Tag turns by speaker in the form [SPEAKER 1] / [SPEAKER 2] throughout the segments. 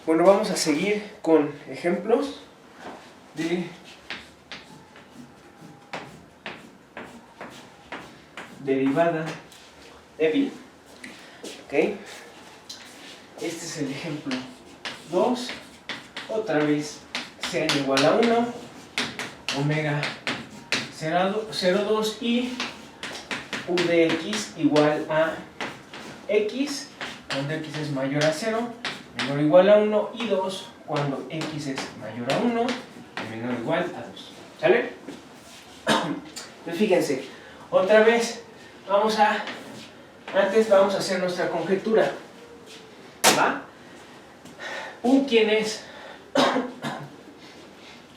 [SPEAKER 1] Bueno, vamos a seguir con ejemplos de derivada débil. ¿Ok? Este es el ejemplo 2. Otra vez c igual a 1, omega 0,2 y u de x igual a x cuando x es mayor a 0, menor o igual a 1, y 2 cuando x es mayor a 1 y menor o igual a 2. ¿Sale? Entonces fíjense, otra vez antes vamos a hacer nuestra conjetura. ¿Va? U, ¿quién es?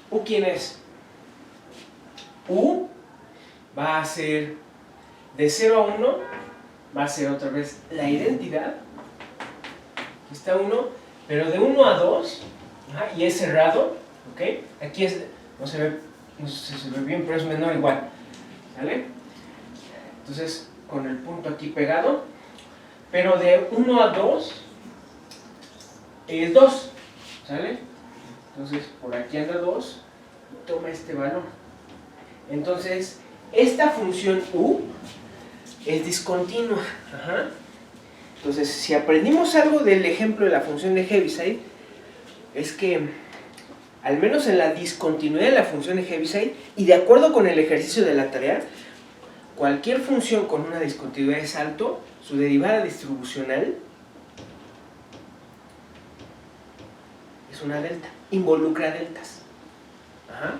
[SPEAKER 1] U, ¿quién es? U va a ser de 0 a 1, va a ser otra vez la identidad. Está 1, pero de 1 a 2, y es cerrado, ¿ok? Aquí es, no se ve bien, pero es menor o igual, ¿sale? Entonces, con el punto aquí pegado, pero de 1 a 2 es 2, ¿sale? Entonces, por aquí anda 2, y toma este valor. Entonces, esta función u es discontinua. Ajá. Entonces, si aprendimos algo del ejemplo de la función de Heaviside, es que, al menos en la discontinuidad de la función de Heaviside, y de acuerdo con el ejercicio de la tarea, cualquier función con una discontinuidad de salto, su derivada distribucional es una delta, involucra deltas. Ajá.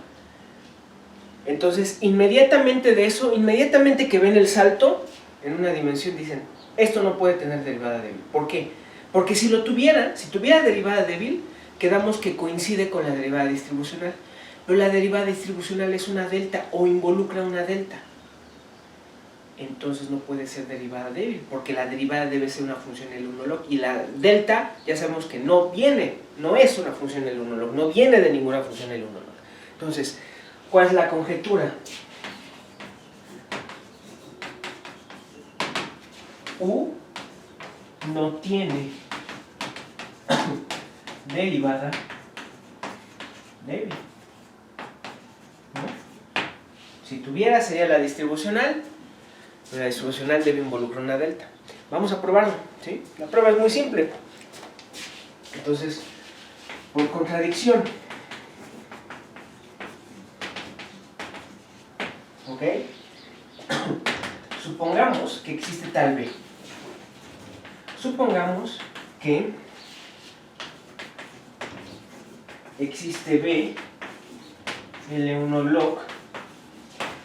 [SPEAKER 1] Entonces, inmediatamente de eso, inmediatamente que ven el salto en una dimensión, dicen, esto no puede tener derivada débil. ¿Por qué? Porque si tuviera derivada débil, quedamos que coincide con la derivada distribucional. Pero la derivada distribucional es una delta o involucra una delta. Entonces no puede ser derivada débil, porque la derivada debe ser una función del 1 log, y la delta ya sabemos que no es una función del 1 log, no viene de ninguna función del 1 log. Entonces, ¿cuál es la conjetura? U no tiene derivada débil, ¿no? Si tuviera sería la distribucional, pero la distribucional debe involucrar una delta. Vamos a probarlo, ¿sí? La prueba es muy simple. Entonces, por contradicción, ¿ok? Supongamos que existe tal B. Supongamos que existe B L1 log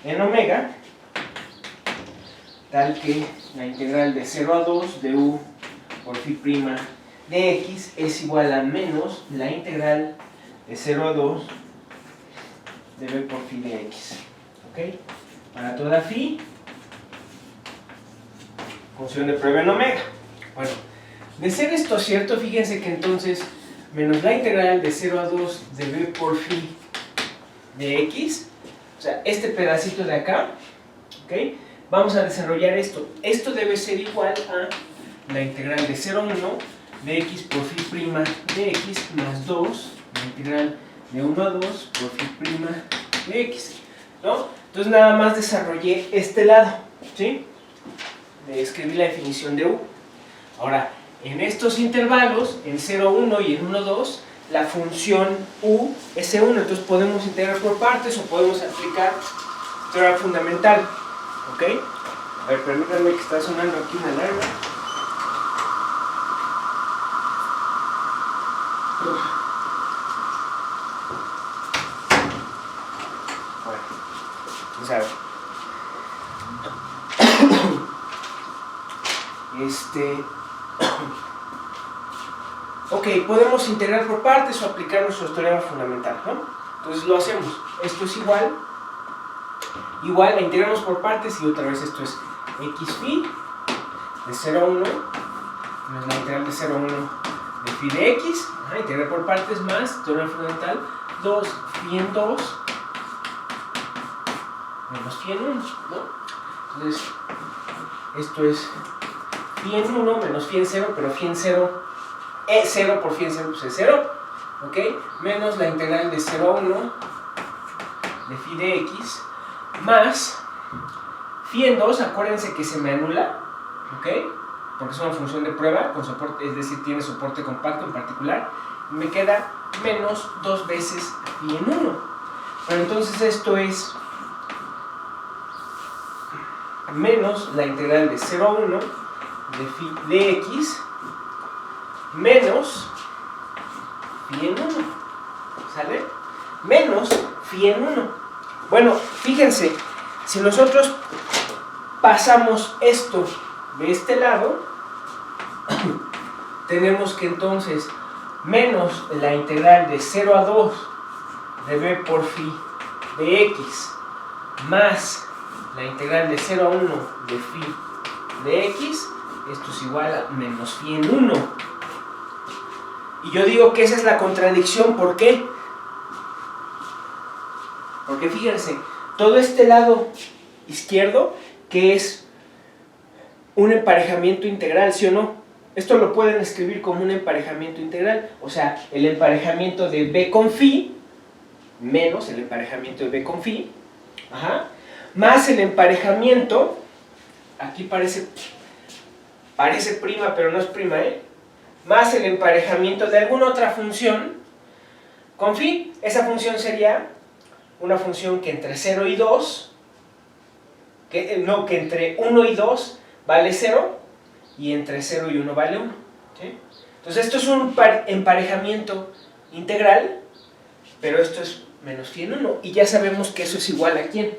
[SPEAKER 1] en omega, tal que la integral de 0 a 2 de u por phi prima de x es igual a menos la integral de 0 a 2 de b por phi de x. ¿Ok? Para toda phi, función de prueba en omega. Bueno, de ser esto cierto, fíjense que entonces menos la integral de 0 a 2 de b por phi de x, o sea, este pedacito de acá, ¿ok? Vamos a desarrollar esto. Esto debe ser igual a la integral de 0 a 1 de x por phi prima de x más 2, la integral de 1 a 2 por phi prima de x, ¿no? Entonces nada más desarrollé este lado, ¿sí? Escribí la definición de u. Ahora, en estos intervalos, en 0, 1 y en 1, 2, la función u es E1, entonces podemos integrar por partes o podemos aplicar teorema fundamental. ¿Ok? A ver, permítanme que está sonando aquí una alarma. Bueno, vamos a ver. Ok, podemos integrar por partes o aplicar nuestro teorema fundamental, ¿no? Entonces lo hacemos. Esto es igual, la integramos por partes y otra vez esto es x phi de 0 a 1 menos la integral de 0 a 1 de phi de x, integrar por partes más teorema fundamental 2 phi en 2 menos phi en 1, ¿no? Entonces esto es phi en 1 menos phi en 0, pero phi en 0 0 por phi en 0 pues es 0, ¿ok? Menos la integral de 0 a 1 de phi de x más phi en 2, acuérdense que se me anula, ¿ok? Porque es una función de prueba, con soporte, es decir, tiene soporte compacto en particular, y me queda menos 2 veces phi en 1. Pero entonces esto es menos la integral de 0 a 1 de phi de x menos phi en 1, ¿sale? Menos phi en 1. Bueno, fíjense, si nosotros pasamos esto de este lado, tenemos que entonces menos la integral de 0 a 2 de b por phi de x más la integral de 0 a 1 de phi de x, esto es igual a menos phi en 1. Y yo digo que esa es la contradicción, ¿por qué? Porque fíjense, todo este lado izquierdo, que es un emparejamiento integral, ¿sí o no? Esto lo pueden escribir como un emparejamiento integral, o sea, el emparejamiento de b con phi, menos el emparejamiento de b con phi, más el emparejamiento, aquí parece prima, pero no es prima, más el emparejamiento de alguna otra función con phi. Esa función sería una función que entre 0 y 2, que entre 1 y 2 vale 0, y entre 0 y 1 vale 1. ¿Sí? Entonces esto es un emparejamiento integral, pero esto es menos phi en 1, y ya sabemos que eso es igual a ¿quién?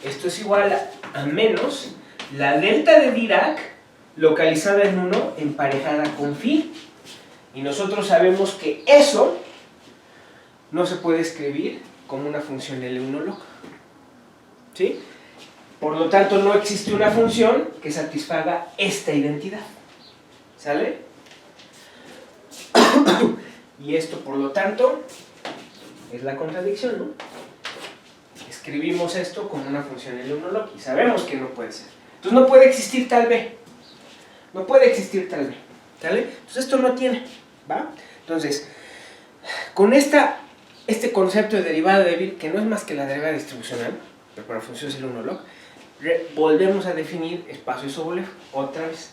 [SPEAKER 1] Esto es igual a menos la delta de Dirac localizada en 1 emparejada con phi. Y nosotros sabemos que eso no se puede escribir como una función L1 log. ¿Sí? Por lo tanto, no existe una función que satisfaga esta identidad. ¿Sale? Y esto, por lo tanto, es la contradicción, ¿no? Escribimos esto como una función L1 log y sabemos que no puede ser. Entonces no puede existir tal B. No puede existir tal B. ¿Sale? Entonces esto no tiene. ¿Va? Entonces, con este concepto de derivada débil, que no es más que la derivada distribucional, pero para funciones L1 log, volvemos a definir espacio Sobolev otra vez.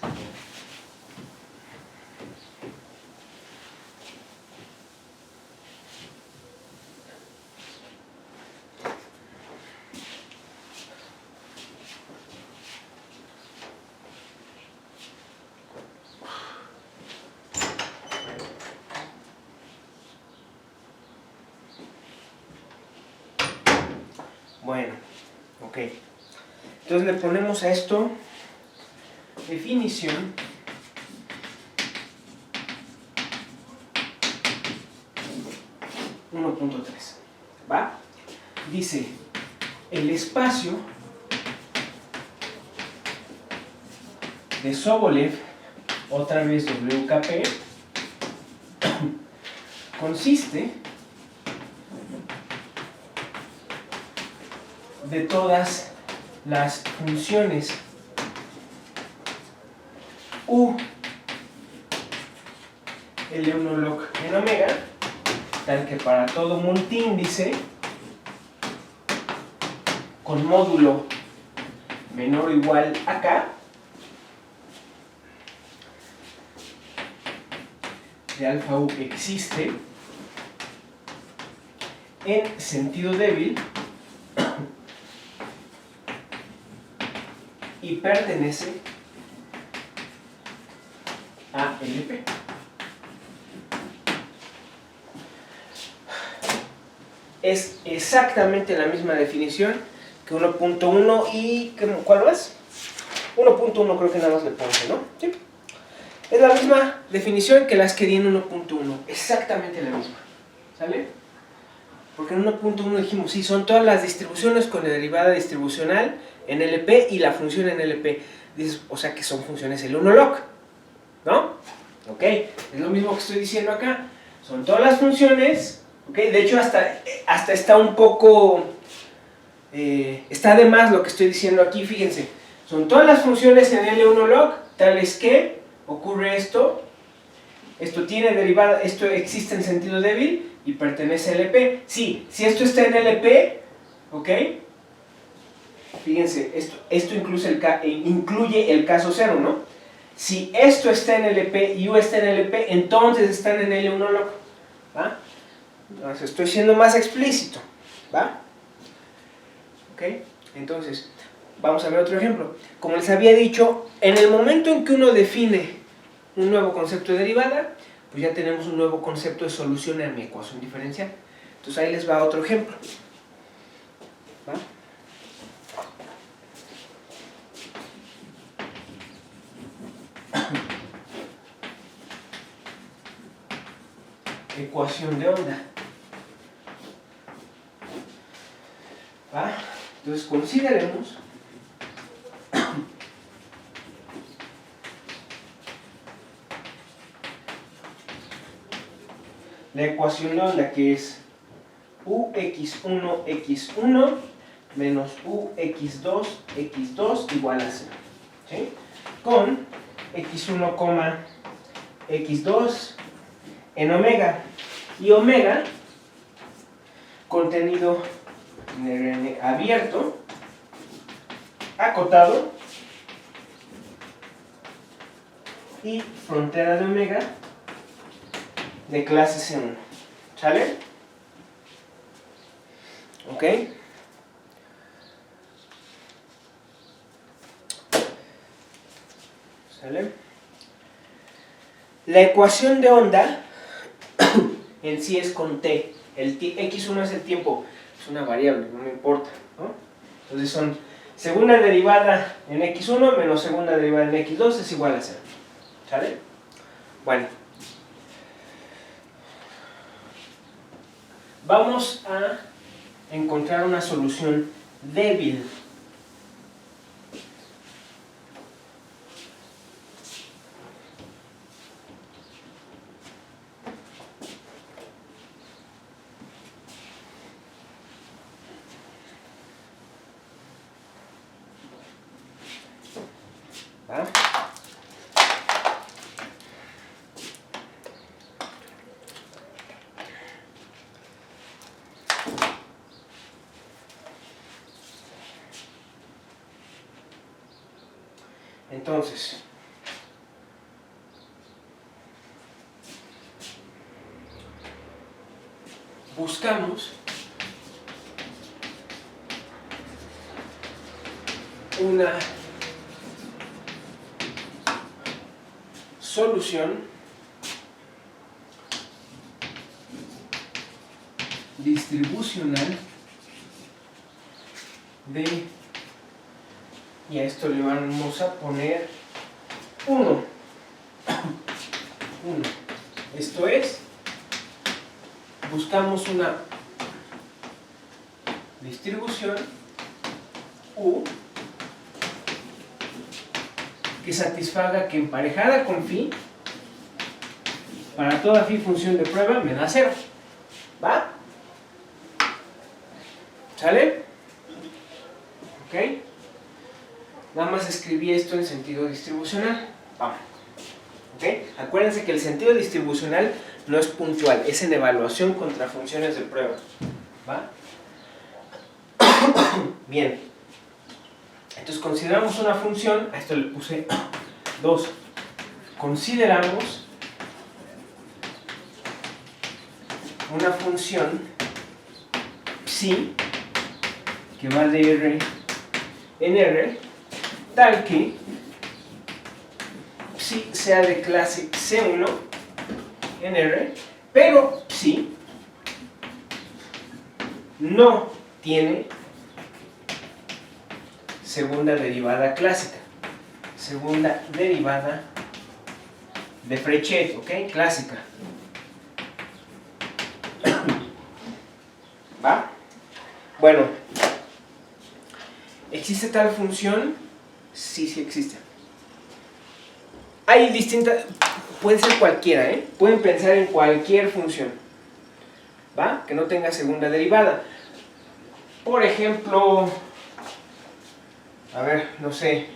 [SPEAKER 1] Bueno, ok. Entonces le ponemos a esto definición .3. ¿Va? Dice, el espacio de Sobolev, otra vez WKP, consiste de todas las funciones U L1 log en omega, tal que para todo multiíndice con módulo menor o igual a K de alfa U existe en sentido débil y pertenece a LP. Es exactamente la misma definición que 1.1 y... ¿cuál más? 1.1 creo que nada más le pone, ¿no? Sí. Es la misma definición que las que di en 1.1, exactamente la misma. ¿Sale? Porque en 1.1 dijimos, sí, son todas las distribuciones con la derivada distribucional en LP y la función en LP. Dices, o sea que son funciones L1 log, ¿no? Ok, es lo mismo que estoy diciendo acá. Son todas las funciones, ok, de hecho hasta está un poco, está de más lo que estoy diciendo aquí, fíjense. Son todas las funciones en L1 log, tales que ocurre esto, Esto tiene derivada, esto existe en sentido débil y pertenece a LP. Sí, si esto está en LP, ¿ok? Fíjense, esto incluye el caso 0, ¿no? Si esto está en LP y U está en LP, entonces están en L1 loco, ¿va? Entonces estoy siendo más explícito, ¿va? ¿Ok? Entonces, vamos a ver otro ejemplo. Como les había dicho, en el momento en que uno define un nuevo concepto de derivada, pues ya tenemos un nuevo concepto de solución a mi ecuación diferencial. Entonces ahí les va otro ejemplo, ¿va? Ecuación de onda, ¿va? Entonces consideremos la ecuación de onda, que es ux1x1 menos ux2x2 igual a 0, ¿sí? Con x1, x2 en omega, y omega contenido en Rn abierto, acotado, y frontera de omega de clase C1, ¿sale? ¿Ok? ¿Sale? La ecuación de onda en sí es con t. El x1 es el tiempo, es una variable, no me importa, ¿no? Entonces son segunda derivada en x1 menos segunda derivada en x2 es igual a 0. ¿Sale? Bueno. Vamos a encontrar una solución débil. ¿Va? Entonces, buscamos una solución distribucional de, y a esto le vamos a poner 1. Esto es, buscamos una distribución U que satisfaga que emparejada con phi, para toda phi función de prueba me da 0. ¿Va? ¿Sale? ¿Ok? Nada más escribí esto en sentido distribucional. Vamos. ¿Ok? Acuérdense que el sentido distribucional no es puntual, es en evaluación contra funciones de prueba. ¿Va? Bien. Entonces consideramos una función, a esto le puse 2. Consideramos una función psi que va de R en R, tal que psi sea de clase C1 en R, pero psi no tiene segunda derivada clásica, segunda derivada de Frechet, ¿ok? Clásica. ¿Va? Bueno, ¿existe tal función? Sí, sí existe. Hay distintas, puede ser cualquiera, ¿eh? Pueden pensar en cualquier función, ¿va? Que no tenga segunda derivada. Por ejemplo, a ver, no sé,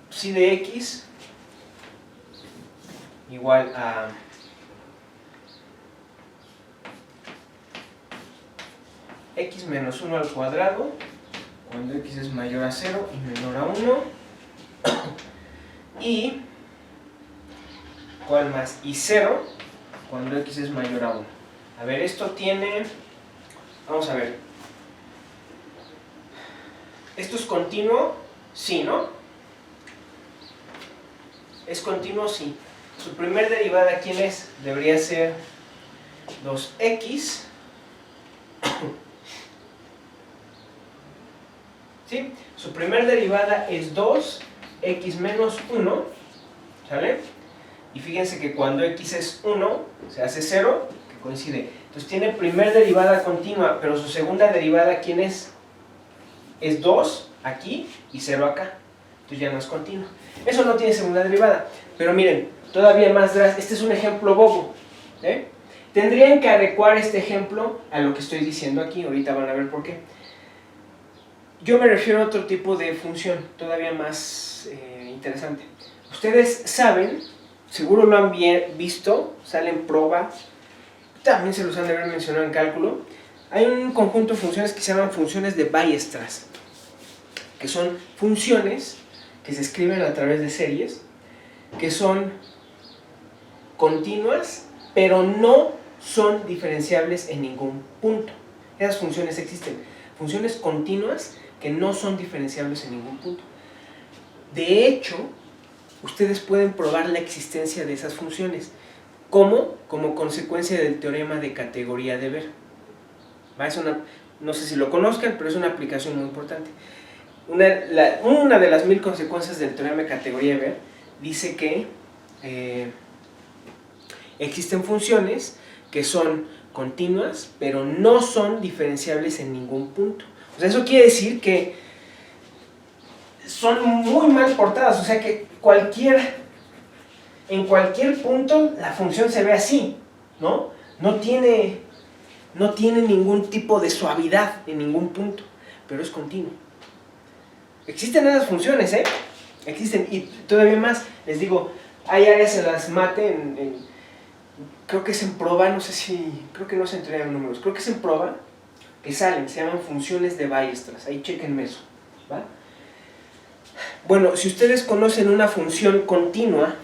[SPEAKER 1] psi de x igual a x menos 1 al cuadrado cuando x es mayor a 0 y menor a 1 y ¿cuál más? Y 0 cuando x es mayor a 1. A ver, esto tiene, vamos a ver, ¿esto es continuo? Sí, ¿no? ¿Es continuo? Sí. Su primer derivada, ¿quién es? Debería ser 2x. ¿Sí? Su primer derivada es 2x menos 1, ¿sale? Y fíjense que cuando x es 1, se hace 0, que coincide. Entonces tiene primer derivada continua, pero su segunda derivada, ¿quién es? Es 2 aquí y 0 acá. Entonces ya no es continuo. Eso no tiene segunda derivada. Pero miren, todavía más drástico. Este es un ejemplo bobo, ¿eh? Tendrían que adecuar este ejemplo a lo que estoy diciendo aquí. Ahorita van a ver por qué. Yo me refiero a otro tipo de función, todavía más interesante. Ustedes saben, seguro lo han visto, sale en prueba, también se los han de haber mencionado en cálculo. Hay un conjunto de funciones que se llaman funciones de Weierstrass, que son funciones que se escriben a través de series, que son continuas, pero no son diferenciables en ningún punto. Esas funciones existen, funciones continuas que no son diferenciables en ningún punto. De hecho, ustedes pueden probar la existencia de esas funciones. ¿Cómo? Como consecuencia del teorema de categoría de Ver. No sé si lo conozcan, pero es una aplicación muy importante. Una de las 1000 consecuencias del teorema de categoría de Ver dice que existen funciones que son continuas, pero no son diferenciables en ningún punto. O sea, eso quiere decir que son muy mal portadas, o sea que en cualquier punto la función se ve así, ¿no? No tiene ningún tipo de suavidad en ningún punto, pero es continuo. Existen esas funciones, ¿eh? Existen, y todavía más, les digo, hay áreas en las mate, creo que es en prueba, no sé si, creo que no se entrega en números, creo que es en prueba, que salen, se llaman funciones de Weierstrass, ahí chequenme eso, ¿va? Bueno, si ustedes conocen una función continua,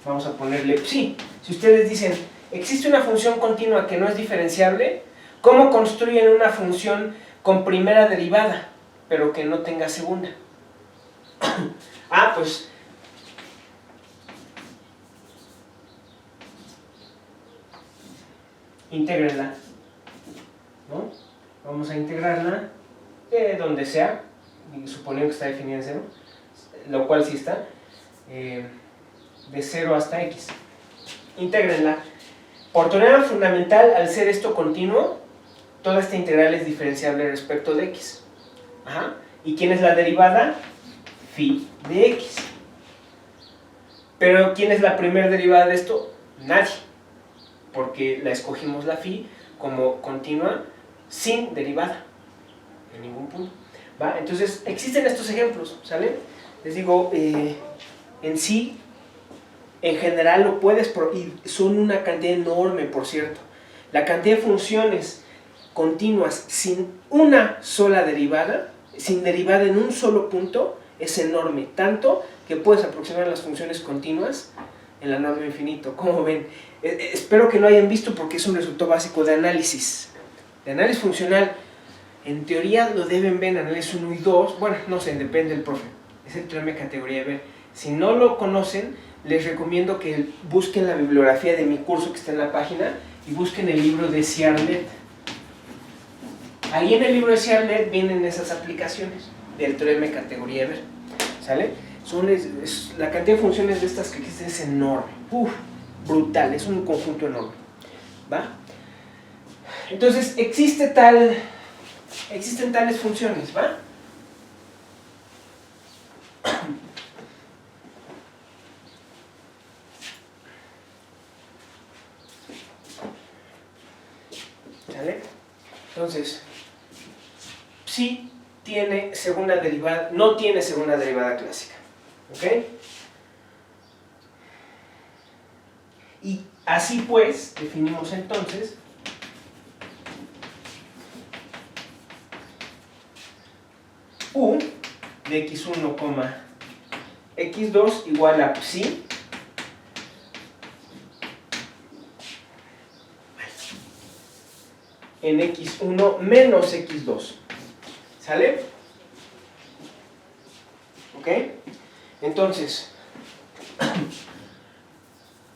[SPEAKER 1] vamos a ponerle, sí, si ustedes dicen, existe una función continua que no es diferenciable, ¿cómo construyen una función con primera derivada, pero que no tenga segunda? Pues intégrenla, ¿no? Vamos a integrarla donde sea, y suponiendo que está definida en 0, lo cual sí está, de 0 hasta x. Intégrenla. Por teorema fundamental, al ser esto continuo, toda esta integral es diferenciable respecto de x. ¿Y quién es la derivada? Phi de x. Pero ¿quién es la primera derivada de esto? Nadie, porque la escogimos la phi como continua sin derivada en ningún punto, ¿va? Entonces existen estos ejemplos, ¿sale? Les digo, en sí, en general lo puedes, y son una cantidad enorme, por cierto. La cantidad de funciones continuas sin una sola derivada, sin derivada en un solo punto, es enorme, tanto que puedes aproximar las funciones continuas en la norma de infinito. ¿Cómo ven? Espero que lo hayan visto porque es un resultado básico de análisis funcional. En teoría lo deben ver en análisis 1 y 2, bueno, no sé, depende del profe, es el teorema de categoría de Ver. Si no lo conocen, les recomiendo que busquen la bibliografía de mi curso que está en la página y busquen el libro de Ciarlet. Ahí en el libro de Ciarlet vienen esas aplicaciones del teorema de categoría de Ver, ¿sale? La cantidad de funciones de estas que existen es enorme, brutal, es un conjunto enorme, ¿va? Entonces existen tales funciones, ¿va? ¿Sale? Entonces, sí tiene segunda derivada, no tiene segunda derivada clásica, ¿ok? Y así pues, definimos entonces U de x1, x2 igual a psi en x1 menos x2. ¿Sale? ¿Ok? Entonces,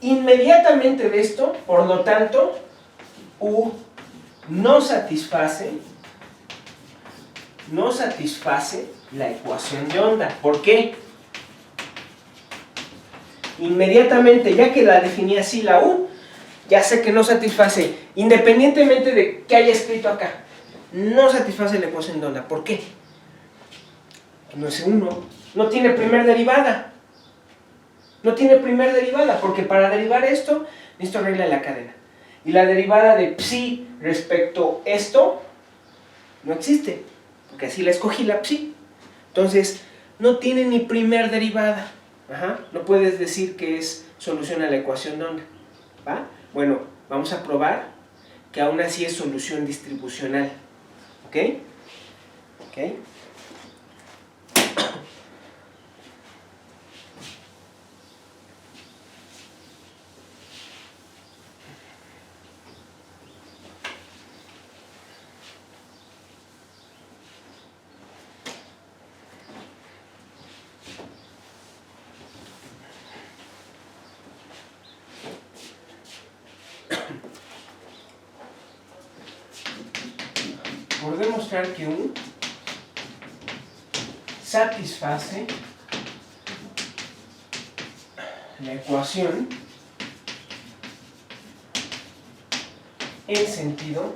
[SPEAKER 1] inmediatamente de esto, por lo tanto, U no satisface la ecuación de onda. ¿Por qué? Inmediatamente, ya que la definí así la U, ya sé que no satisface, independientemente de que haya escrito acá, no satisface la ecuación de onda. ¿Por qué? No es 1, no tiene primer derivada. No tiene primer derivada, porque para derivar esto, necesito regla de la cadena. Y la derivada de psi respecto a esto, no existe, porque así la escogí la psi. Entonces, no tiene ni primer derivada. No puedes decir que es solución a la ecuación de onda. ¿Va? Bueno, vamos a probar que aún así es solución distribucional. ¿Ok? ¿Ok? Por demostrar que U satisface la ecuación en sentido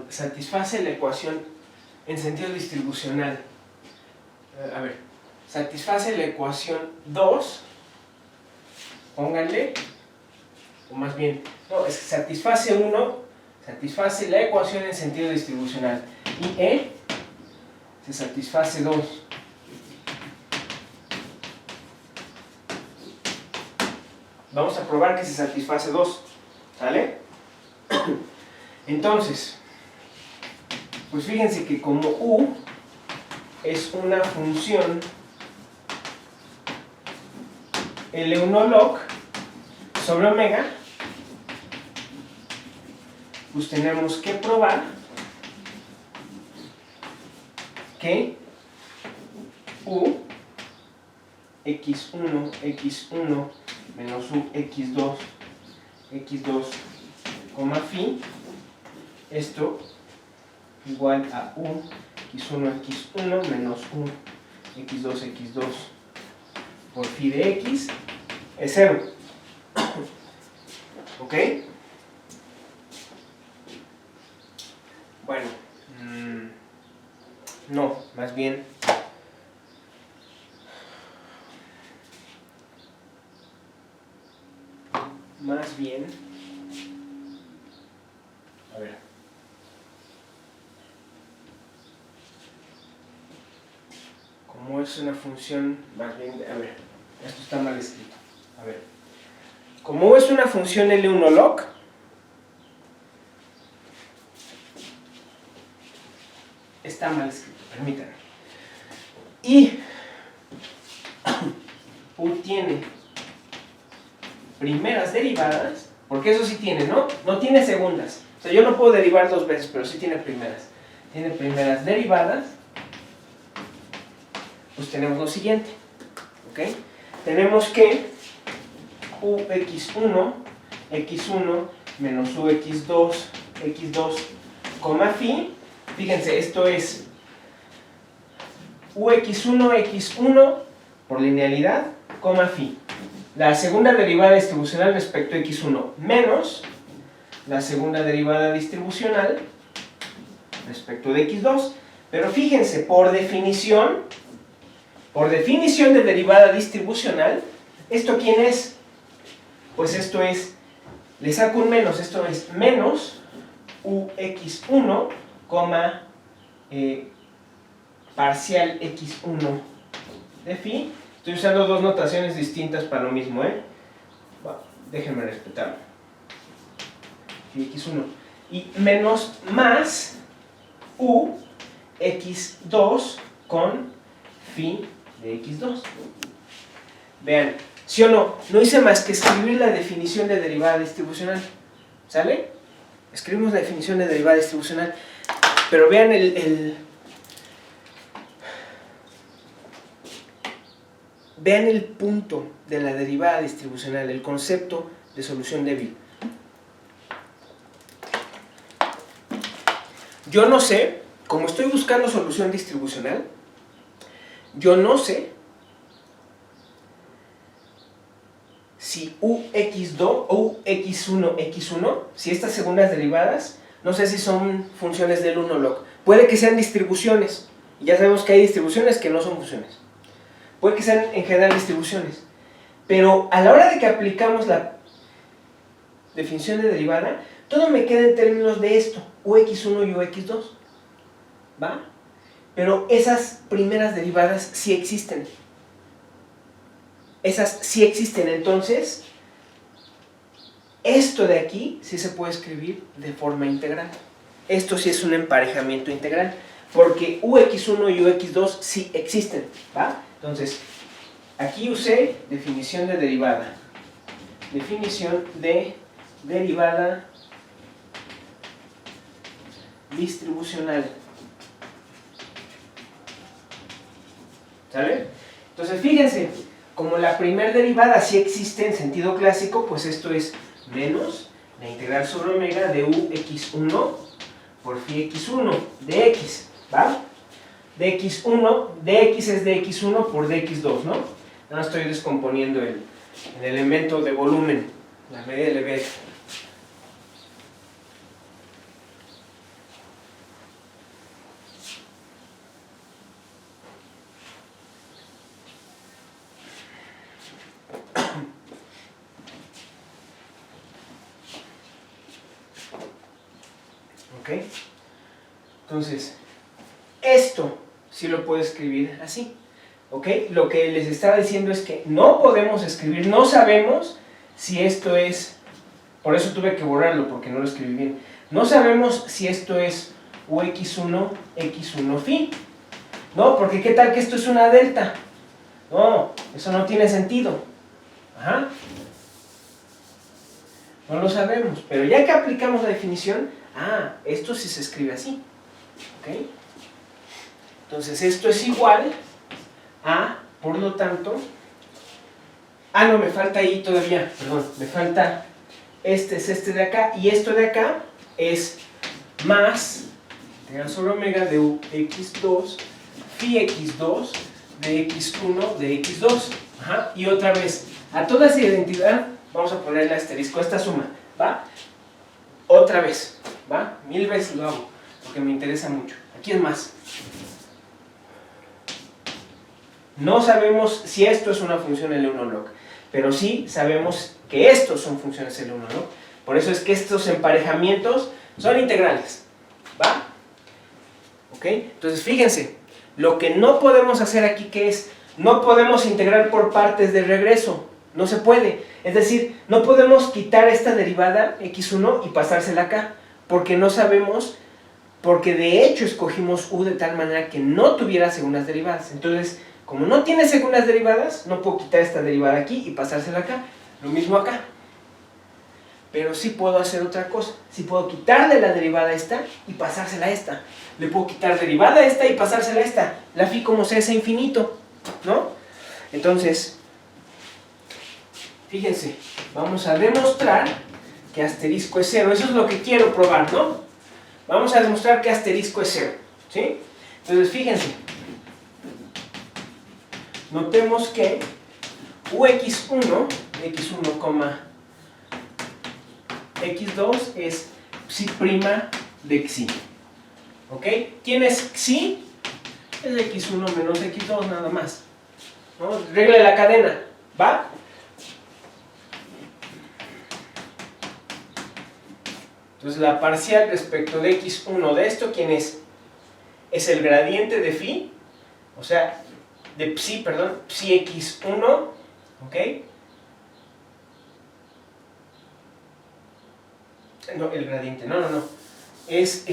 [SPEAKER 1] satisface la ecuación en sentido distribucional. A ver, satisface la ecuación 2, pónganle, o más bien, no, es que satisface 1, satisface la ecuación en sentido distribucional. Y E se satisface 2. Vamos a probar que se satisface 2. ¿Sale? Entonces, pues fíjense que como U es una función L1 log sobre omega, pues tenemos que probar que U x1 menos U x2 phi, esto igual a U x1 menos U x2 por phi de x es 0. ¿Ok? Bueno, no, más bien a ver, como es una función, más bien, a ver, esto está mal escrito, a ver, como es una función L1 log, está mal escrito, permítanme, y U tiene primeras derivadas, porque eso sí tiene, ¿no? No tiene segundas. O sea, yo no puedo derivar dos veces, pero sí tiene primeras. Tiene primeras derivadas. Pues tenemos lo siguiente. ¿Ok? Tenemos que Ux1 menos Ux2 phi. Fíjense, esto es Ux1 por linealidad, phi. La segunda derivada distribucional respecto a x1 menos la segunda derivada distribucional respecto de x2. Pero fíjense, por definición de derivada distribucional, ¿esto quién es? Pues esto es, le saco un menos, esto es menos Ux1, parcial x1 de phi. Estoy usando dos notaciones distintas para lo mismo, Bueno, déjenme respetarlo. Phi x1 y menos más u x2 con phi de x2. Vean, ¿sí o no? No hice más que escribir la definición de derivada distribucional. ¿Sale? Escribimos la definición de derivada distribucional. Pero vean vean el punto de la derivada distribucional, el concepto de solución débil. Yo no sé, como estoy buscando solución distribucional, yo no sé si ux2 o ux1, x1, si estas segundas derivadas, no sé si son funciones del 1 log. Puede que sean distribuciones, y ya sabemos que hay distribuciones que no son funciones. Puede que sean en general distribuciones, pero a la hora de que aplicamos la definición de derivada, todo me queda en términos de esto, ux1 y ux2, ¿va? Pero esas primeras derivadas sí existen. Esas sí existen, entonces esto de aquí sí se puede escribir de forma integral. Esto sí es un emparejamiento integral, porque ux1 y ux2 sí existen, ¿va? Entonces, aquí usé definición de derivada. Definición de derivada distribucional. ¿Sale? Entonces, fíjense, como la primera derivada sí existe en sentido clásico, pues esto es menos la integral sobre omega de ux1 por phi x1 de x, ¿va? De x1, de x es de x1 por dx2, ¿no? Ahora estoy descomponiendo el elemento de volumen, la medida de Lebesgue. ¿Ok? Entonces, esto sí lo puedo escribir así. ¿Ok? Lo que les estaba diciendo es que no podemos escribir, no sabemos si esto es, por eso tuve que borrarlo porque no lo escribí bien, no sabemos si esto es ux1, x1 phi, ¿no? Porque qué tal que esto es una delta, no, eso no tiene sentido, ajá, no lo sabemos, pero ya que aplicamos la definición, esto sí se escribe así, ¿ok? Entonces esto es igual a, por lo tanto, no, me falta ahí todavía, perdón, me falta, este es este de acá, y esto de acá es más integral sobre omega de ux2 phi x2 de x1 de x2, ajá, y otra vez, a toda esa identidad vamos a ponerle asterisco, esta suma, ¿va? Otra vez, ¿va? 1000 veces lo hago, porque me interesa mucho, aquí es más. No sabemos si esto es una función L1 log, pero sí sabemos que estos son funciones L1 log. Por eso es que estos emparejamientos son integrales, ¿va? ¿Ok? Entonces fíjense, lo que no podemos hacer aquí, que es, no podemos integrar por partes de regreso, no se puede. Es decir, no podemos quitar esta derivada x1 y pasársela acá, porque no sabemos, porque de hecho escogimos u de tal manera que no tuviera segundas derivadas. Entonces, como no tiene segundas derivadas, no puedo quitar esta derivada aquí y pasársela acá. Lo mismo acá. Pero sí puedo hacer otra cosa. Sí puedo quitarle la derivada a esta y pasársela a esta. Le puedo quitar derivada a esta y pasársela a esta. La phi como sea es infinito, ¿no? Entonces, fíjense, vamos a demostrar que asterisco es 0. Eso es lo que quiero probar, ¿no? Vamos a demostrar que asterisco es 0, ¿sí? Entonces, fíjense. Notemos que ux1, x1, x2 es psi' de xi. ¿Ok? ¿Quién es xi? Es x1 menos x2 nada más, ¿no? Regla de la cadena, ¿va? Entonces la parcial respecto de x1 de esto, ¿quién es? Es el gradiente de phi o sea, de psi, perdón, psi x1, ¿ok? No, el gradiente, no. Es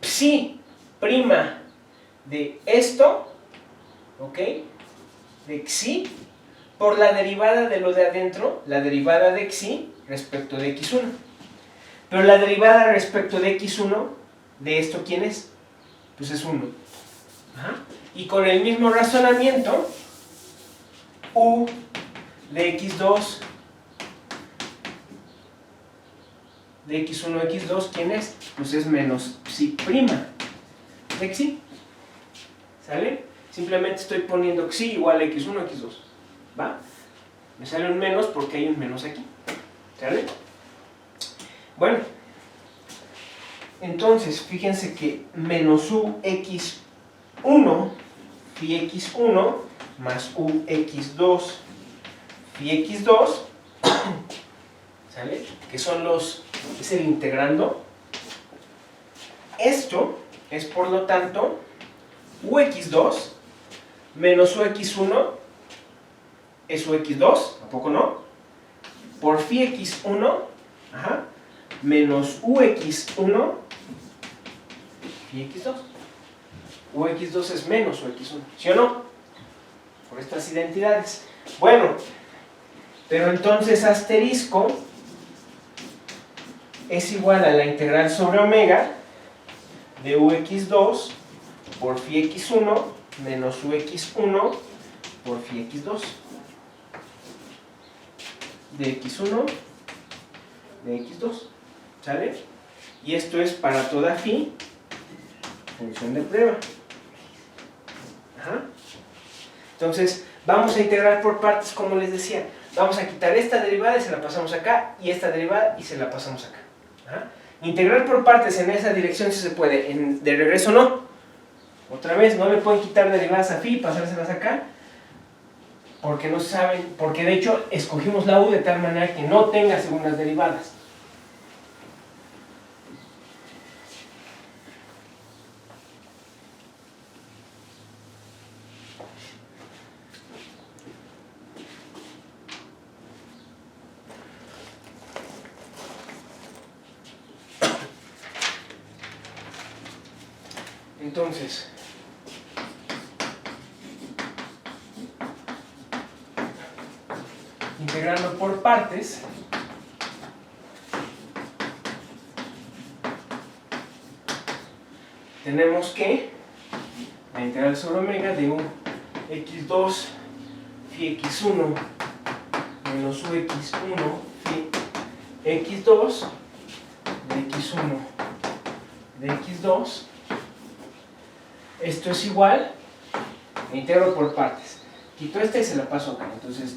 [SPEAKER 1] psi prima de esto, ¿ok? De xi, por la derivada de lo de adentro, la derivada de xi respecto de x1. Pero la derivada respecto de x1, de esto, ¿quién es? Pues es 1. Ajá. Y con el mismo razonamiento, u de x2, de x1, x2, ¿quién es? Pues es menos psi prima de xi. ¿Sale? Simplemente estoy poniendo xi igual a x1, x2. ¿Va? Me sale un menos porque hay un menos aquí. ¿Sale? Bueno, entonces fíjense que menos u x1 phi x1 más u x2 phi x2, ¿sale? Que son es el integrando. Esto es, por lo tanto, ux2 menos ux1 es ux2, ¿a poco no? Por phi x1, ajá, menos ux1 phi x2. ux2 es menos ux1, ¿sí o no? Por estas identidades. Bueno, pero entonces asterisco es igual a la integral sobre omega de ux2 por phi x1 menos ux1 por phi x2 de x1 de x2, ¿sale? Y esto es para toda phi función de prueba. Ajá. Entonces vamos a integrar por partes, como les decía. Vamos a quitar esta derivada y se la pasamos acá, y esta derivada y se la pasamos acá. Ajá. Integrar por partes en esa dirección si se puede, de regreso no. Otra vez, no le pueden quitar derivadas a phi y pasárselas acá, porque no saben, porque de hecho escogimos la u de tal manera que no tenga segundas derivadas. Entonces, integrando por partes, tenemos que la integral sobre omega de u x2 phi x1 menos u x1 phi x2 de x1 de x2, esto es igual, integro por partes, quito esta y se la paso acá, entonces esto